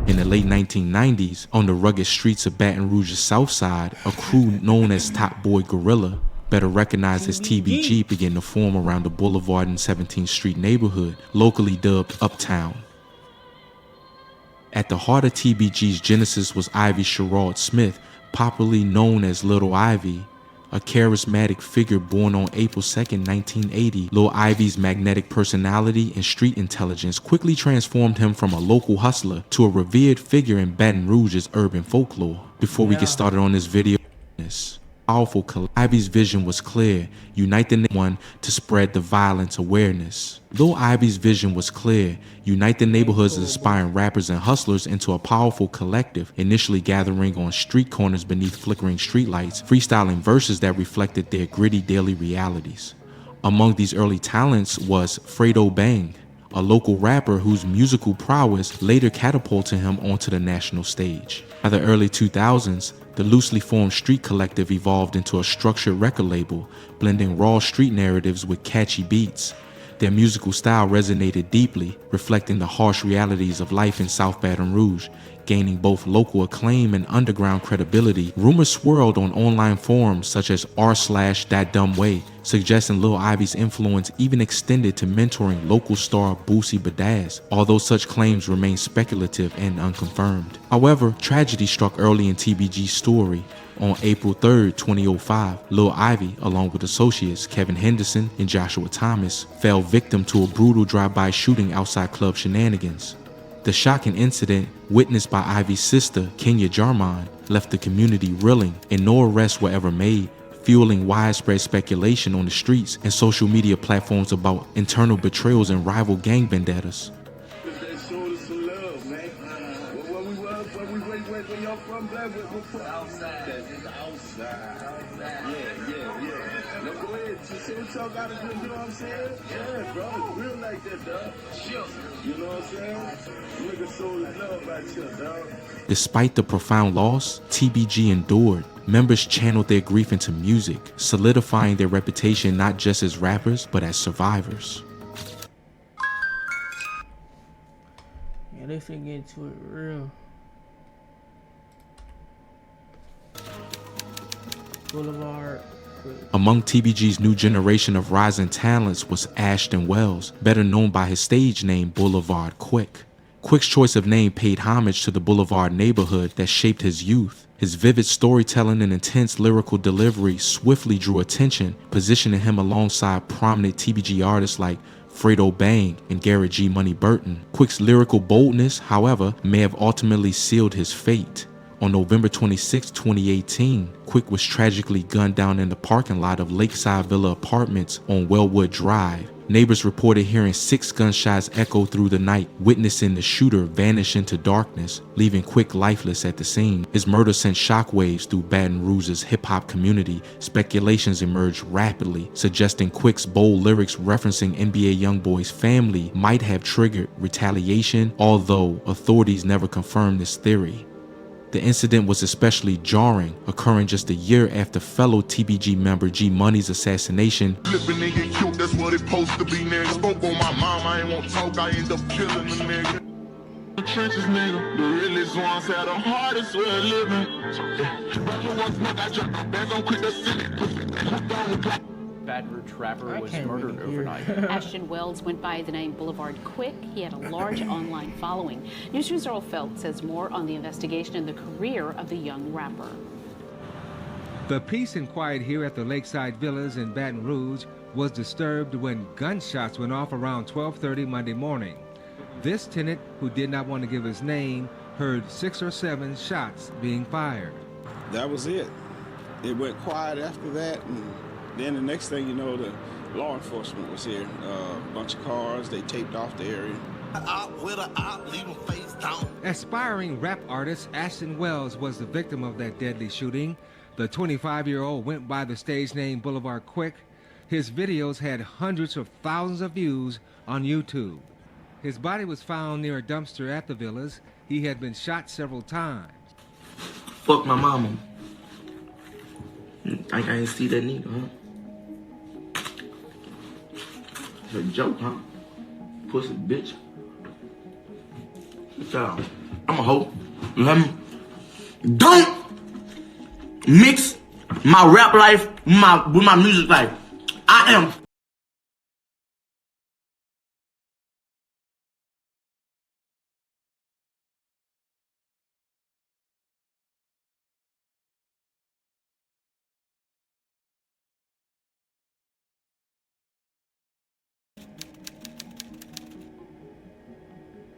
In the late 1990s, on the rugged streets of Baton Rouge's south side, a crew known as Top Boy Gorilla, better recognized as TBG, began to form around the Boulevard and 17th Street neighborhood, locally dubbed Uptown. At the heart of TBG's genesis was Ivy Sherrod Smith, popularly known as Little Ivy, a charismatic figure born on April 2, 1980. Lil Ivy's magnetic personality and street intelligence quickly transformed him from a local hustler to a revered figure in Baton Rouge's urban folklore. Before we get started on this video, Ivy's vision was clear: unite the one to spread the violence awareness. Lil Ivy's vision was clear: unite the neighborhood's aspiring rappers and hustlers into a powerful collective, initially gathering on street corners beneath flickering streetlights, freestyling verses that reflected their gritty daily realities. Among these early talents was Fredo Bang, a local rapper whose musical prowess later catapulted him onto the national stage. By the early 2000s, the loosely formed Street Collective evolved into a structured record label, blending raw street narratives with catchy beats. Their musical style resonated deeply, reflecting the harsh realities of life in South Baton Rouge, gaining both local acclaim and underground credibility. Rumors swirled on online forums such as r/thatdumbway, suggesting Lil Ivy's influence even extended to mentoring local star Boosie Badazz, although such claims remain speculative and unconfirmed. However, tragedy struck early in TBG's story. On April 3, 2005, Lil Ivy, along with associates Kevin Henderson and Joshua Thomas, fell victim to a brutal drive-by shooting outside Club Shenanigans. The shocking incident, witnessed by Ivy's sister, Kenya Jarman, left the community reeling, and no arrests were ever made, fueling widespread speculation on the streets and social media platforms about internal betrayals and rival gang vendettas. Despite the profound loss, TBG endured. Members channeled their grief into music, solidifying their reputation not just as rappers, but as survivors. Yeah, they finna get into it real. Boulevard. Among TBG's new generation of rising talents was Ashton Wells, better known by his stage name Boulevard Quick. Quick's choice of name paid homage to the Boulevard neighborhood that shaped his youth. His vivid storytelling and intense lyrical delivery swiftly drew attention, positioning him alongside prominent TBG artists like Fredo Bang and Garrett G. Money Burton. Quick's lyrical boldness, however, may have ultimately sealed his fate. On November 26, 2018, Quick was tragically gunned down in the parking lot of Lakeside Villa Apartments on Wellwood Drive. Neighbors reported hearing 6 gunshots echo through the night, witnessing the shooter vanish into darkness, leaving Quick lifeless at the scene. His murder sent shockwaves through Baton Rouge's hip-hop community. Speculations emerged rapidly, suggesting Quick's bold lyrics referencing NBA YoungBoy's family might have triggered retaliation, although authorities never confirmed this theory. The incident was especially jarring, occurring just a year after fellow TBG member G Money's assassination. Flipping and get cute, that's what it's supposed to be, nigga. Spoke on my mom, I ain't want to talk, I end up killing the nigga. The trenches, nigga, the realest ones had the hardest way of living. Baton Rouge rapper was murdered overnight. Ashton Wells went by the name Boulevard Quick. He had a large online following. Newsroom's Earl Felt says more on the investigation and the career of the young rapper. The peace and quiet here at the Lakeside Villas in Baton Rouge was disturbed when gunshots went off around 12:30 Monday morning. This tenant, who did not want to give his name, heard 6 or 7 shots being fired. That was it. It went quiet after that, and then the next thing you know, the law enforcement was here. A bunch of cars, they taped off the area. Aspiring rap artist Ashton Wells was the victim of that deadly shooting. The 25-year-old went by the stage name Boulevard Quick. His videos had hundreds of thousands of views on YouTube. His body was found near a dumpster at the villas. He had been shot several times. Fuck my mama. I ain't see that nigga, huh? It's a joke, huh? Pussy bitch. Good job. I'm a hoe. You hear me? Don't mix my rap life with my music life. I am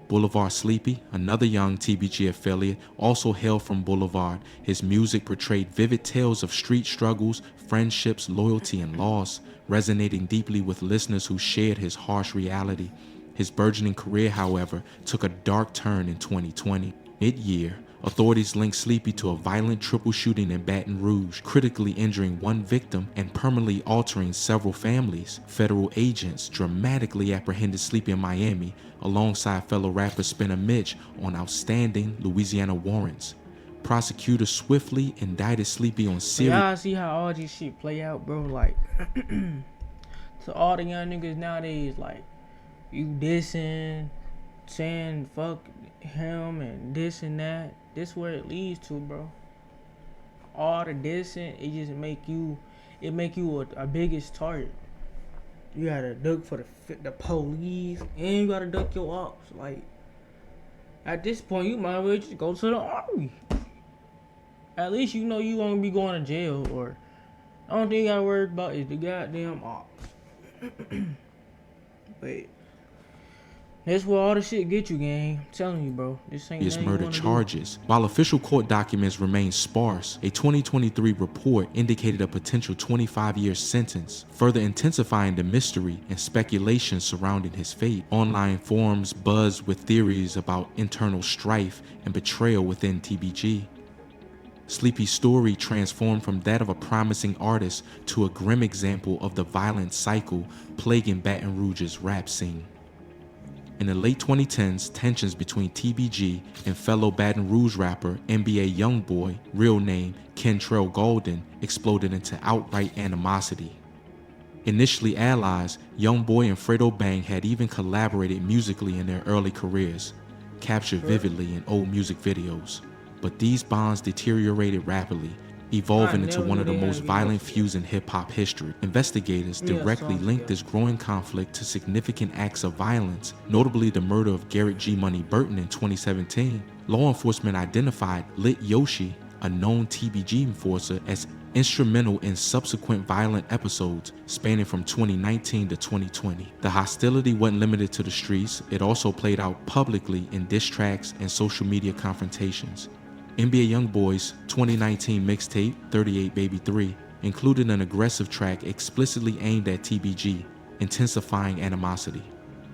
Boulevard Sleepy, another young TBG affiliate, also hailed from Boulevard. His music portrayed vivid tales of street struggles, friendships, loyalty, and loss, resonating deeply with listeners who shared his harsh reality. His burgeoning career, however, took a dark turn in 2020. Mid-year, authorities linked Sleepy to a violent triple shooting in Baton Rouge, critically injuring one victim and permanently altering several families. Federal agents dramatically apprehended Sleepy in Miami, alongside fellow rapper Spinner Mitch, on outstanding Louisiana warrants. Prosecutors swiftly indicted Sleepy on serious. Y'all see how all this shit play out, bro? Like, to all the young niggas nowadays, like, you dissing, saying fuck him and this and that. This where it leads to, bro. All the dissing, it just make you a biggest target. You gotta duck for the police, and you gotta duck your ops. Like, at this point, you might as well just go to the army. At least you know you won't be going to jail, or the only thing you gotta worry about is the goddamn ops. But that's where all the shit get you, gang. I'm telling you, bro. This ain't nothing murder charges. While official court documents remain sparse, a 2023 report indicated a potential 25-year sentence, further intensifying the mystery and speculation surrounding his fate. Online forums buzzed with theories about internal strife and betrayal within TBG. Sleepy's story transformed from that of a promising artist to a grim example of the violent cycle plaguing Baton Rouge's rap scene. In the late 2010s, tensions between TBG and fellow Baton Rouge rapper NBA YoungBoy, real name Kentrell Golden, exploded into outright animosity. Initially allies, YoungBoy and Fredo Bang had even collaborated musically in their early careers, captured vividly in old music videos. But these bonds deteriorated rapidly, evolving into one of the most violent feuds in hip-hop history. Investigators directly linked this growing conflict to significant acts of violence, notably the murder of Garrett G. Money Burton in 2017. Law enforcement identified Lit Yoshi, a known TBG enforcer, as instrumental in subsequent violent episodes spanning from 2019 to 2020. The hostility wasn't limited to the streets, it also played out publicly in diss tracks and social media confrontations. NBA YoungBoy's 2019 mixtape, 38 Baby 3, included an aggressive track explicitly aimed at TBG, intensifying animosity.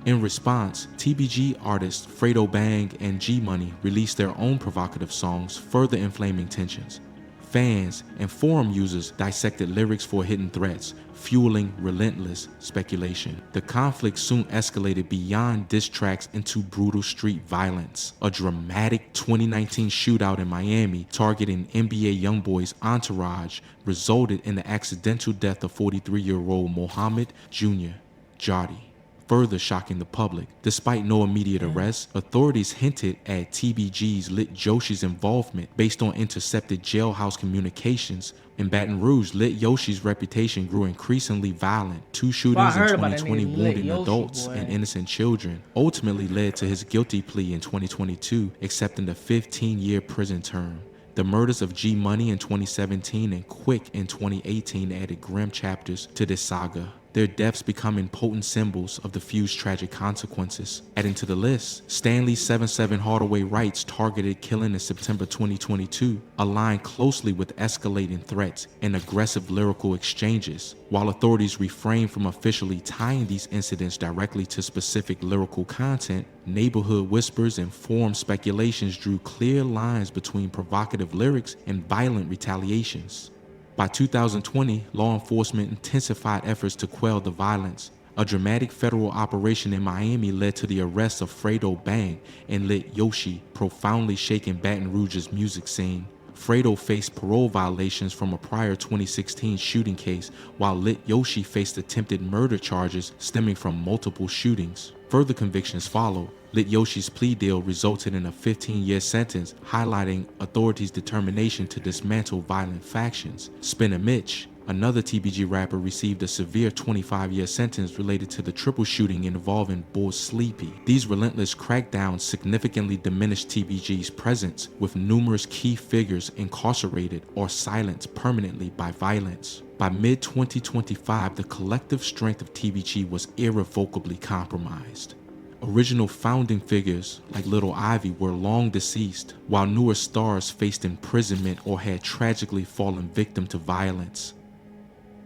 In response, TBG artists Fredo Bang and G Money released their own provocative songs, further inflaming tensions. Fans and forum users dissected lyrics for hidden threats, fueling relentless speculation. The conflict soon escalated beyond diss tracks into brutal street violence. A dramatic 2019 shootout in Miami targeting NBA YoungBoy's entourage resulted in the accidental death of 43-year-old Mohammed Jr. Jody, further shocking the public. Despite no immediate arrests, authorities hinted at TBG's Lit Yoshi's involvement based on intercepted jailhouse communications. In Baton Rouge, Lit Yoshi's reputation grew increasingly violent. 2 shootings in 2020 wounding adults and innocent children ultimately led to his guilty plea in 2022, accepting a 15-year prison term. The murders of G Money in 2017 and Quick in 2018 added grim chapters to this saga, their deaths becoming potent symbols of the feud's tragic consequences. Adding to the list, Stanley's 7-7 Hardaway Wright's targeted killing in September 2022 aligned closely with escalating threats and aggressive lyrical exchanges. While authorities refrained from officially tying these incidents directly to specific lyrical content, neighborhood whispers and forum speculations drew clear lines between provocative lyrics and violent retaliations. By 2020, law enforcement intensified efforts to quell the violence. A dramatic federal operation in Miami led to the arrests of Fredo Bang and Lit Yoshi, profoundly shaking Baton Rouge's music scene. Fredo faced parole violations from a prior 2016 shooting case, while Lit Yoshi faced attempted murder charges stemming from multiple shootings. Further convictions followed. Lit Yoshi's plea deal resulted in a 15-year sentence, highlighting authorities' determination to dismantle violent factions. Spinner Mitch, another TBG rapper, received a severe 25-year sentence related to the triple shooting involving Bull Sleepy. These relentless crackdowns significantly diminished TBG's presence, with numerous key figures incarcerated or silenced permanently by violence. By mid-2025, the collective strength of TBG was irrevocably compromised. Original founding figures like Little Ivy were long deceased, while newer stars faced imprisonment or had tragically fallen victim to violence.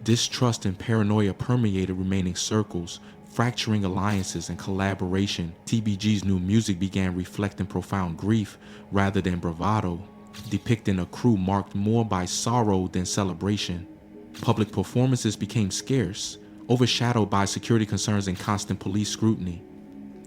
Distrust and paranoia permeated remaining circles, fracturing alliances and collaboration. TBG's new music began reflecting profound grief rather than bravado, depicting a crew marked more by sorrow than celebration. Public performances became scarce, overshadowed by security concerns and constant police scrutiny.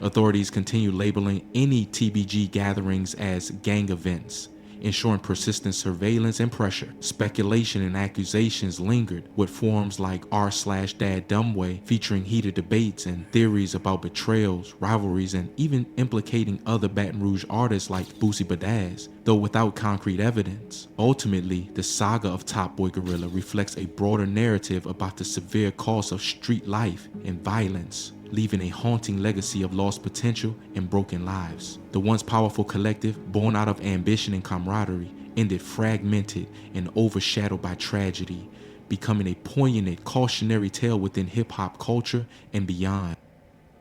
Authorities continued labeling any TBG gatherings as gang events, ensuring persistent surveillance and pressure. Speculation and accusations lingered, with forums like r/Dad Dumbway featuring heated debates and theories about betrayals, rivalries, and even implicating other Baton Rouge artists like Boosie Badazz, though without concrete evidence. Ultimately, the saga of Top Boy Gorilla reflects a broader narrative about the severe cost of street life and violence, leaving a haunting legacy of lost potential and broken lives. The once powerful collective, born out of ambition and camaraderie, ended fragmented and overshadowed by tragedy, becoming a poignant cautionary tale within hip-hop culture and beyond.